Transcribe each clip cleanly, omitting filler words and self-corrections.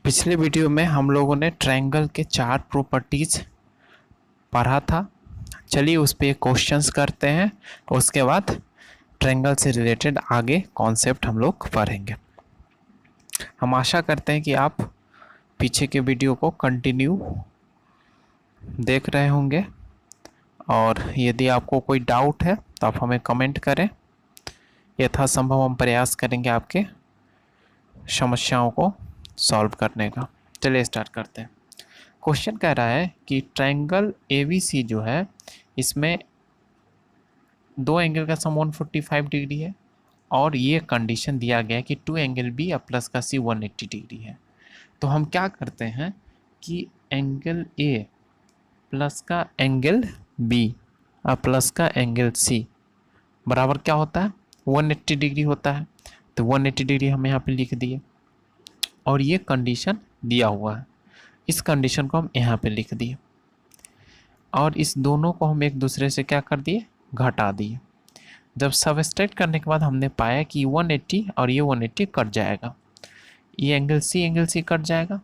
पिछले वीडियो में हम लोगों ने ट्रायंगल के 4 प्रॉपर्टीज पढ़ा था। चलिए उस पर क्वेश्चंस करते हैं, उसके बाद ट्रायंगल से रिलेटेड आगे कॉन्सेप्ट हम लोग पढ़ेंगे। हम आशा करते हैं कि आप पीछे के वीडियो को कंटिन्यू देख रहे होंगे, और यदि आपको कोई डाउट है तो आप हमें कमेंट करें। यथासंभव हम प्रयास करेंगे आपके समस्याओं को सॉल्व करने का। चलिए स्टार्ट करते हैं। क्वेश्चन कह रहा है कि ट्रायंगल ABC जो है इसमें दो एंगल का सम 145 डिग्री है, और ये कंडीशन दिया गया है कि 2 एंगल B और प्लस का C 180 डिग्री है। तो हम क्या करते हैं कि एंगल A प्लस का एंगल B और प्लस का एंगल C बराबर क्या होता है, 180 डिग्री होता है। तो 180 डिग्री हम यहाँ पे लिख दिए, और ये कंडीशन दिया हुआ है। इस कंडीशन को हम यहाँ पे लिख दिए, और इस दोनों को हम एक दूसरे से क्या कर दिए, घटा दिए। जब सबट्रैक्ट करने के बाद हमने पाया कि 180 और ये 180 कट जाएगा, ये एंगल C कट जाएगा,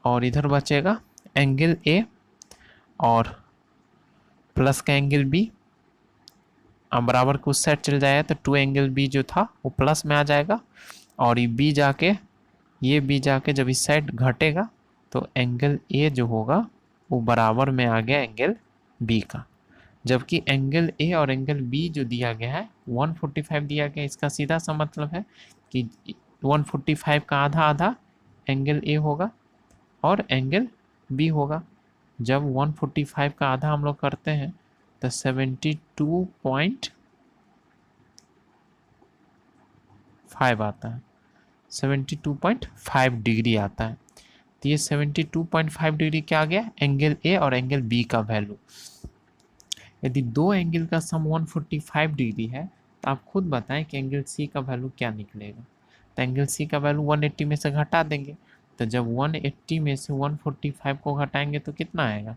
और इधर बचेगा एंगल A और प्लस का एंगल B। अब बराबर को उस साइड चल जाएगा तो 2 एंगल B जो था वो प्लस में आ जाएगा, और ये B जाके जब इस साइड घटेगा तो एंगल A जो होगा वो बराबर में आ गया एंगल B का। जबकि एंगल A और एंगल B जो दिया गया है 145 दिया गया, इसका सीधा सा मतलब है कि 145 का आधा आधा एंगल A होगा और एंगल B होगा। जब 145 का आधा हम लोग करते हैं तो 72.5 आता है, 72.5 डिग्री आता है। तो ये 72.5 डिग्री क्या आ गया, एंगल A और एंगल B का वैल्यू। यदि दो एंगल का सम 145 डिग्री है तो आप खुद बताएं कि एंगल C का वैल्यू क्या निकलेगा। तो एंगल C का वैल्यू 180 में से घटा देंगे, तो जब 180 में से 145 को घटाएंगे तो कितना आएगा,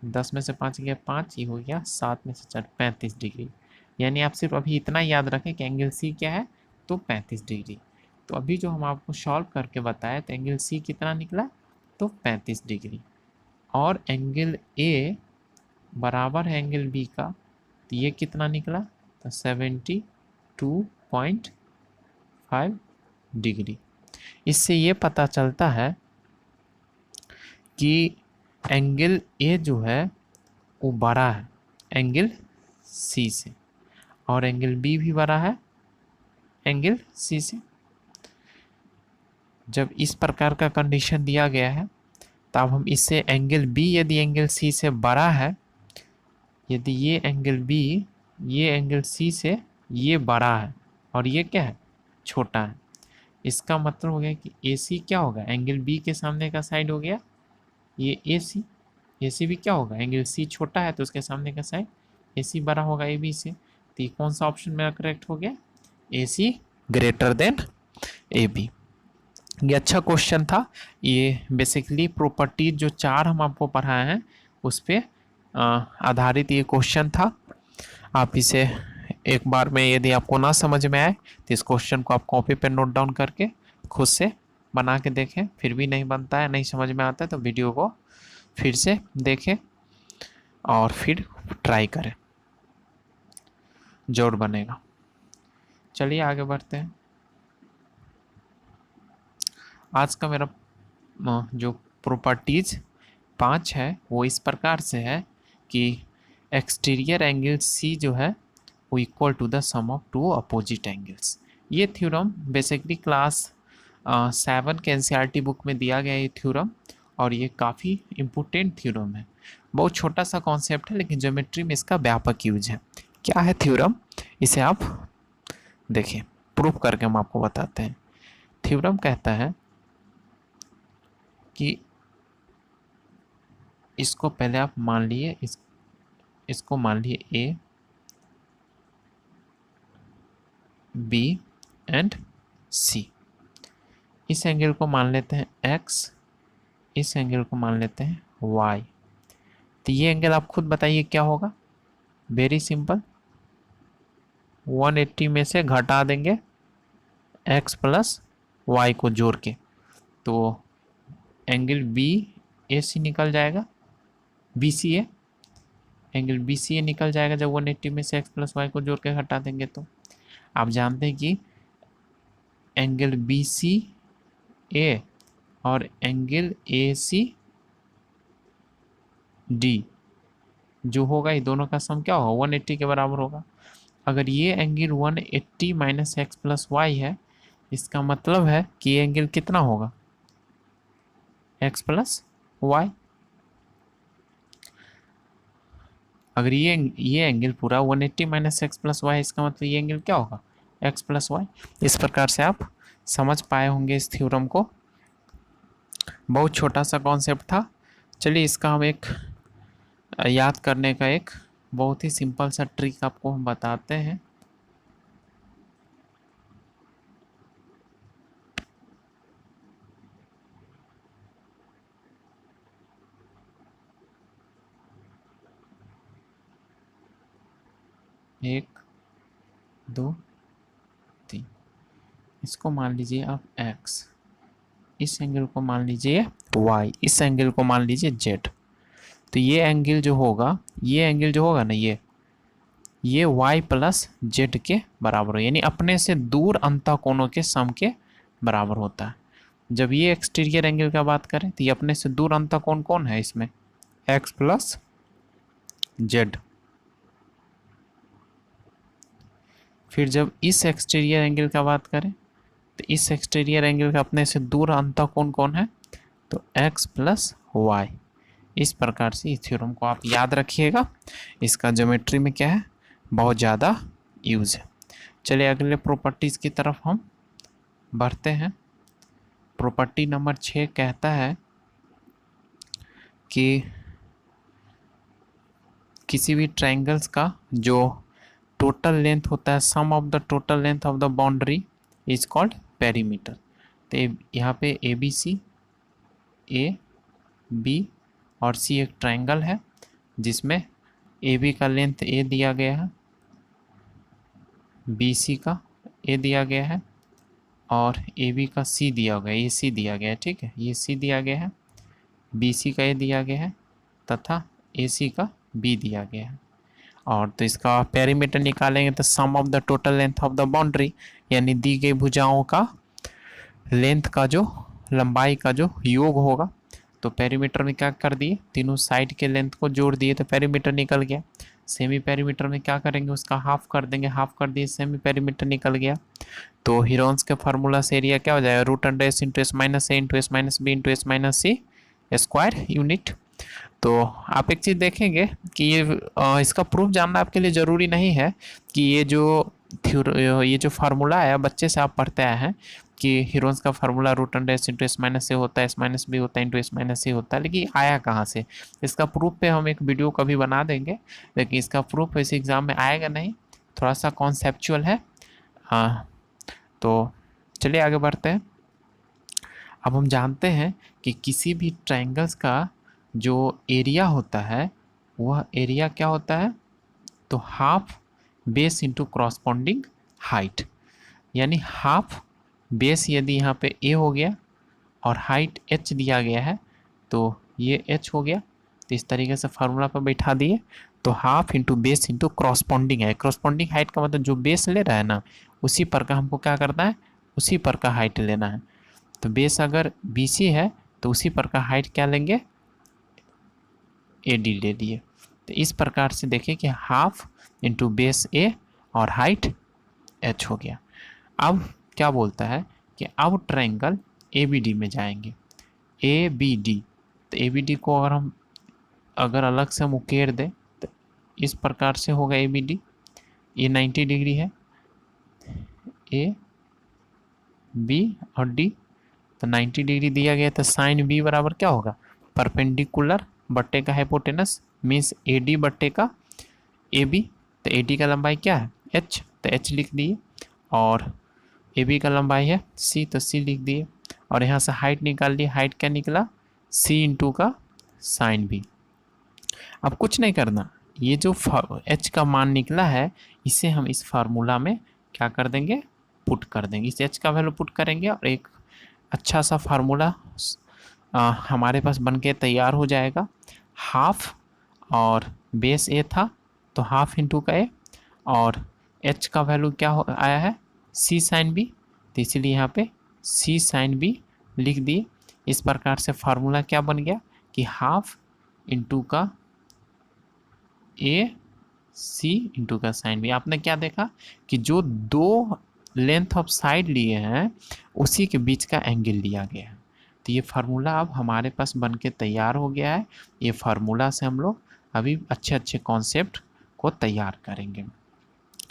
10 में से 5 गया 5, ही हो गया 7 में से 4 35 डिग्री। यानी आप सिर्फ अभी इतना याद रखें कि एंगल C क्या है, तो 35 डिग्री। तो अभी जो हम आपको सॉल्व करके बताए तो एंगल C कितना निकला, तो 35 डिग्री, और एंगल A बराबर है एंगल B का, तो ये कितना निकला, तो 72.5 डिग्री। इससे ये पता चलता है कि एंगल A जो है वो बड़ा है एंगल C से, और एंगल B भी बड़ा है एंगल C से। जब इस प्रकार का कंडीशन दिया गया है तब हम इससे एंगल B यदि एंगल C से बड़ा है, यदि ये एंगल B ये एंगल C से ये बड़ा है और ये क्या है, छोटा है, इसका मतलब हो गया कि AC क्या होगा, एंगल B के सामने का साइड हो गया ये AC भी क्या होगा, एंगल C छोटा है तो उसके सामने का साइड AC बड़ा होगा AB से। तो ये कौन सा ऑप्शन मेरा करेक्ट हो गया, AC ग्रेटर देन AB। ये अच्छा क्वेश्चन था। ये बेसिकली प्रॉपर्टी जो 4 हम आपको पढ़ाए हैं उस पर आधारित ये क्वेश्चन था। आप इसे एक बार में यदि आपको ना समझ में आए तो इस क्वेश्चन को आप कॉपी पे नोट डाउन करके खुद से बना के देखें। फिर भी नहीं बनता है, नहीं समझ में आता है तो वीडियो को फिर से देखें और फिर ट्राई करें, जरूर बनेगा। चलिए आगे बढ़ते हैं। आज का मेरा जो प्रॉपर्टीज 5 है वो इस प्रकार से है कि एक्सटीरियर एंगल C जो है वो equal to the sum of 2 opposite angles. ये थ्योरम बेसिकली क्लास 7 के NCERT बुक में दिया गया ये थ्योरम, और ये काफ़ी इम्पोर्टेंट थ्योरम है। बहुत छोटा सा कॉन्सेप्ट है लेकिन ज्योमेट्री में इसका व्यापक यूज है। क्या है थ्योरम, इसे आप देखिए, प्रूफ करके हम आपको बताते हैं। थ्योरम कहता है कि इसको पहले आप मान लिए, इसको मान लिए A B एंड C। इस एंगल को मान लेते हैं X, इस एंगल को मान लेते हैं Y। तो ये एंगल आप खुद बताइए क्या होगा, वेरी सिंपल, 180 में से घटा देंगे X प्लस Y को जोड़ के, तो एंगल बी ए सी निकल जाएगा, बी सी ए, एंगल बी सी ए निकल जाएगा जब 180 में से एक्स प्लस वाई को जोड़ के हटा देंगे। तो आप जानते हैं कि एंगल बी सी ए और एंगल ए सी डी जो होगा, ये दोनों का सम क्या होगा, 180 के बराबर होगा। अगर ये angle 180 minus x plus y है, इसका मतलब है कि ये एंगल कितना होगा, एक्स प्लस वाई। अगर ये एंगल पूरा 180 माइनस एक्स प्लस वाई, इसका मतलब ये एंगल क्या होगा, एक्स प्लस वाई। इस प्रकार से आप समझ पाए होंगे इस थ्योरम को। बहुत छोटा सा कॉन्सेप्ट था। चलिए इसका हम एक याद करने का एक बहुत ही सिंपल सा ट्रिक आपको हम बताते हैं। एक, दो, तीन। इसको मान लीजिए आप x, इस एंगल को मान लीजिए y, इस एंगल को मान लीजिए z। तो ये एंगल जो होगा, ये एंगल जो होगा ना, ये y प्लस जेड के बराबर हो, यानी अपने से दूर अंतःकोणों के सम के बराबर होता है। जब ये एक्सटीरियर एंगल का बात करें तो ये अपने से दूर अंतःकोण कौन है इसमें, x प्लस जेड। फिर जब इस एक्सटीरियर एंगल का बात करें तो इस एक्सटीरियर एंगल का अपने से दूर अंतःकोण कौन है, तो x प्लस वाई। इस प्रकार से इस थ्योरम को आप याद रखिएगा। इसका ज्योमेट्री में क्या है, बहुत ज़्यादा यूज है। चलिए अगले प्रॉपर्टीज़ की तरफ हम बढ़ते हैं। प्रॉपर्टी नंबर 6 कहता है कि किसी भी ट्रायंगल्स का जो टोटल लेंथ होता है, sum of the total length of the boundary is called perimeter. तो यहाँ पे A B C, A B और सी एक ट्रायंगल है जिसमें ए बी का लेंथ ए दिया गया है, बी सी का ए दिया गया है और ए बी का सी दिया गया है, ये सी दिया गया है, ठीक है, ये सी दिया गया है, बी सी का ए दिया गया है तथा ए सी का बी दिया गया है। और तो इसका पेरीमीटर निकालेंगे तो sum of the total length of the boundary, यानी दी गई भुजाओं का लेंथ का जो लंबाई का जो योग होगा। तो पेरीमीटर में क्या कर दिए, तीनों साइड के लेंथ को जोड़ दिए तो पेरीमीटर निकल गया। सेमी पेरीमीटर में क्या करेंगे, उसका हाफ कर देंगे, हाफ कर दिए, सेमी पेरीमीटर निकल गया। तो हीरोन्स के फार्मूला से एरिया क्या हो जाएगा, root under S into S minus A into S minus B into S minus C square unit. तो आप एक चीज़ देखेंगे कि इसका प्रूफ जानना आपके लिए ज़रूरी नहीं है कि ये जो फार्मूला है बच्चे से आप पढ़ते आए हैं कि हीरोन्स का formula root under S into S minus A होता है, एस माइनस बी होता है इंटू एस माइनस सी होता है, लेकिन आया कहाँ से। इसका प्रूफ पे हम एक वीडियो कभी बना देंगे, लेकिन इसका प्रूफ वैसे एग्ज़ाम में आएगा नहीं, थोड़ा सा कॉन्सेप्चुअल है। हाँ, तो चलिए आगे बढ़ते हैं। अब हम जानते हैं कि किसी भी ट्रायंगल्स का जो एरिया होता है वह एरिया क्या होता है, तो half base into corresponding height, यानी हाफ बेस यदि यहाँ पे ए हो गया और हाइट एच दिया गया है तो ये एच हो गया। तो इस तरीके से फार्मूला पर बैठा दिए। तो half into base into corresponding है, क्रॉसपोंडिंग हाइट का मतलब जो बेस ले रहा है ना उसी पर का हमको क्या करना है, उसी पर का हाइट लेना है। तो बेस अगर बी सी है तो उसी पर का हाइट क्या लेंगे, ए डी ले लिए। तो इस प्रकार से देखिए कि हाफ इंटू बेस ए और हाइट एच हो गया। अब क्या बोलता है कि अब ट्रायंगल ए बी डी में जाएंगे, ए बी डी। तो ए बी डी को अगर अलग से हम उकेर दें तो इस प्रकार से होगा ए बी डी। ये 90 डिग्री है, ए बी और डी, तो 90 डिग्री दिया गया। तो साइन बी बराबर क्या होगा, परपेंडिकुलर बट्टे का हाइपोटेनस मीन्स ए डी बट्टे का ए बी। तो ए डी का लंबाई क्या है, एच, तो एच लिख दिए, और ए बी का लंबाई है सी, तो सी लिख दिए, और यहाँ से हाइट निकाल ली, हाइट क्या निकला, सी इंटू का साइन बी। अब कुछ नहीं करना, ये जो एच का मान निकला है इसे हम इस फार्मूला में क्या कर देंगे, पुट कर देंगे। इस एच का वैल्यू पुट करेंगे और एक अच्छा सा फार्मूला हमारे पास बन के तैयार हो जाएगा। हाफ और बेस ए था तो हाफ इंटू का ए, और एच का वैल्यू क्या आया है सी साइन बी, तो इसीलिए यहाँ पे सी साइन बी लिख दिए। इस प्रकार से फार्मूला क्या बन गया कि हाफ इंटू का ए सी इंटू का साइन बी। आपने क्या देखा कि जो दो लेंथ ऑफ साइड लिए हैं उसी के बीच का एंगल लिया गया है। तो ये फार्मूला अब हमारे पास बन के तैयार हो गया है। ये फार्मूला से हम लोग अभी अच्छे अच्छे कॉन्सेप्ट को तैयार करेंगे।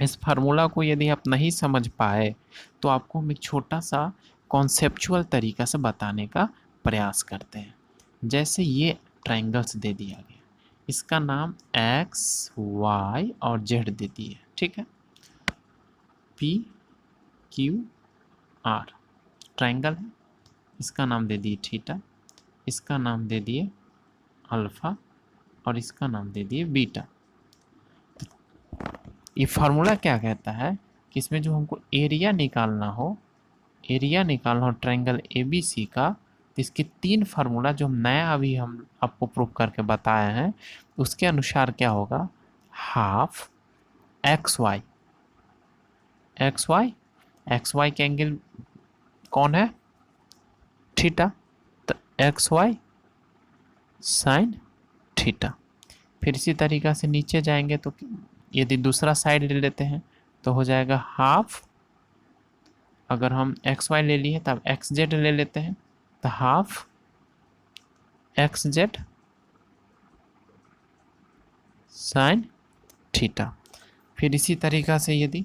इस फार्मूला को यदि आप नहीं समझ पाए तो आपको हम एक छोटा सा कॉन्सेप्चुअल तरीका से बताने का प्रयास करते हैं। जैसे ये ट्रायंगल्स दे दिया गया, इसका नाम एक्स वाई और जेड दे दिए, ठीक है। पी क्यू आर ट्रायंगल है, इसका नाम दे दिए थीटा, इसका नाम दे दिए अल्फा और इसका नाम दे दिए बीटा। ये फार्मूला क्या कहता है कि इसमें जो हमको एरिया निकालना हो ट्रायंगल एबीसी का, तो इसके तीन फार्मूला जो हम नया अभी हम आपको प्रूव करके बताए हैं उसके अनुसार क्या होगा, हाफ एक्स वाई के एंगल कौन है थीटा, तो एक्स वाई साइन थीटा। फिर इसी तरीका से नीचे जाएंगे तो यदि दूसरा साइड ले लेते हैं तो हो जाएगा हाफ, अगर हम एक्स वाई ले लिए तब एक्स जेड ले लेते हैं तो half x Z sine theta. फिर इसी तरीका से यदि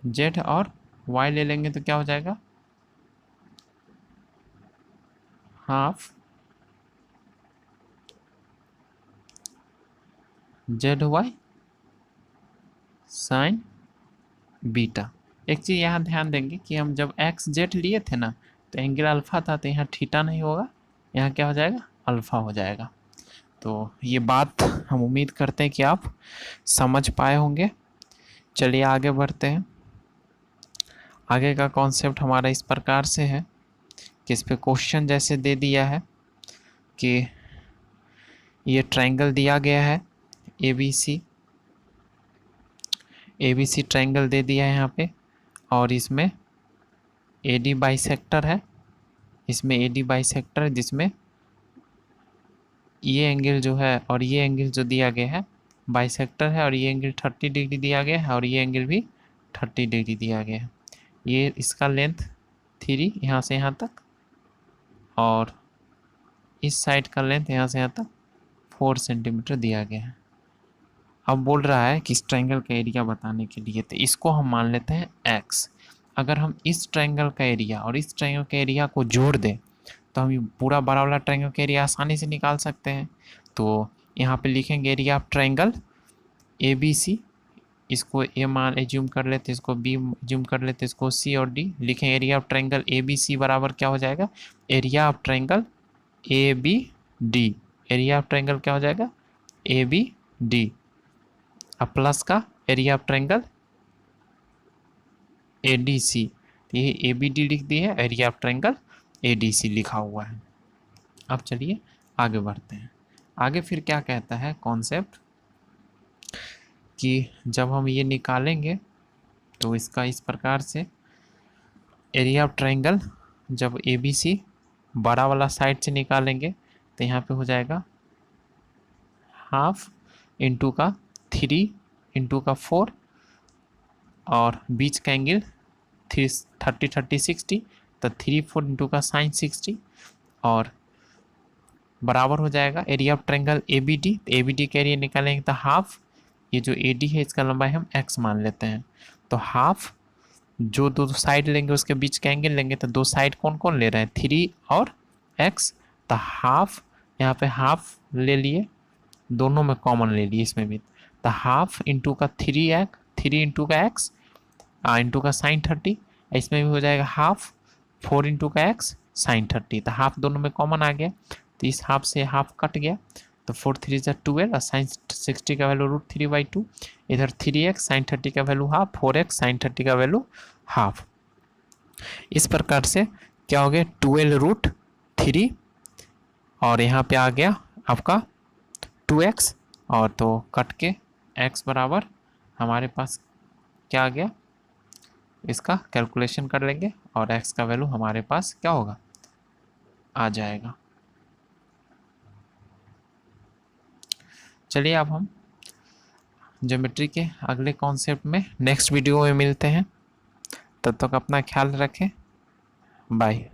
जेड और वाई ले लेंगे तो क्या हो जाएगा, half z y sine beta. एक चीज़ यहाँ ध्यान देंगे कि हम जब एक्स जेड लिए थे ना तो एंगल अल्फा था, तो यहाँ थीटा नहीं होगा, यहाँ क्या हो जाएगा अल्फा हो जाएगा। तो ये बात हम उम्मीद करते हैं कि आप समझ पाए होंगे। चलिए आगे बढ़ते हैं। आगे का कॉन्सेप्ट हमारा इस प्रकार से है कि इस पे क्वेश्चन जैसे दे दिया है कि ये ट्रायंगल दिया गया है एबीसी ट्रायंगल दे दिया है यहाँ पे, और इसमें एडी बाइसेक्टर है, जिसमें ये एंगल जो है और ये एंगल जो दिया गया है बाइसेक्टर है, और ये एंगल 30 डिग्री दिया गया है और ये एंगल भी 30 डिग्री दिया गया है। ये इसका लेंथ 3 यहाँ से यहाँ तक, और इस साइड का लेंथ यहाँ से यहाँ तक 4 सेंटीमीटर दिया गया है। अब बोल रहा है कि इस ट्रायंगल का एरिया बताने के लिए, तो इसको हम मान लेते हैं x। अगर हम इस ट्रायंगल का एरिया और इस ट्रायंगल का एरिया को जोड़ दें तो हम ये पूरा बड़ा वाला ट्रायंगल का एरिया आसानी से निकाल सकते हैं। तो यहाँ पे लिखेंगे एरिया ऑफ ट्रायंगल ABC, इसको ए मान एज्यूम कर लेते, इसको B एज्यूम कर लेते, इसको C और D लिखें। एरिया ऑफ ट्रायंगल ABC बराबर क्या हो जाएगा, area of triangle ABD। Area of triangle क्या हो जाएगा ABD, अब प्लस का एरिया ऑफ ट्रायंगल ADC। तो ये ABD लिख दी है, एरिया ऑफ ट्रायंगल ADC लिखा हुआ है। अब चलिए आगे बढ़ते हैं। आगे फिर क्या कहता है कॉन्सेप्ट कि जब हम ये निकालेंगे तो इसका इस प्रकार से एरिया ऑफ ट्रायंगल जब ABC बड़ा वाला साइड से निकालेंगे तो यहाँ पे हो जाएगा हाफ इंटू का 3 इंटू का 4 और बीच का एंगल 30 60, तो 3 4 इंटू का साइन 60 और बराबर हो जाएगा एरिया ऑफ ट्रायंगल ABD। तो ABD का एरिया निकालेंगे तो हाफ, ये जो AD है इसका लंबाई हम x मान लेते हैं, तो हाफ जो दो साइड लेंगे उसके बीच का एंगल लेंगे, तो दो साइड कौन कौन ले रहे हैं 3 और x, तो हाफ यहाँ पे हाफ ले लिए, दोनों में कॉमन ले लिए इसमें भी, तो हाफ इंटू का 3 इंटू का x इंटू का साइन 30, इसमें भी हो जाएगा हाफ 4 इंटू का x साइन 30, तो हाफ दोनों में कॉमन आ गया, तो इस हाफ से हाफ कट गया, तो 4 3 12 और साइन 60 का वैल्यू √3/2, इधर 3x साइन 30 का वैल्यू हाफ, 4x साइन 30 का वैल्यू हाफ। इस प्रकार से क्या हो गया 12√3 और यहाँ पे आ गया आपका 2x और तो कट के x बराबर हमारे पास क्या आ गया, इसका कैलकुलेशन कर लेंगे और x का वैल्यू हमारे पास क्या होगा, आ जाएगा। चलिए अब हम ज्योमेट्री के अगले कॉन्सेप्ट में नेक्स्ट वीडियो में मिलते हैं। तब तक अपना ख्याल रखें। बाय।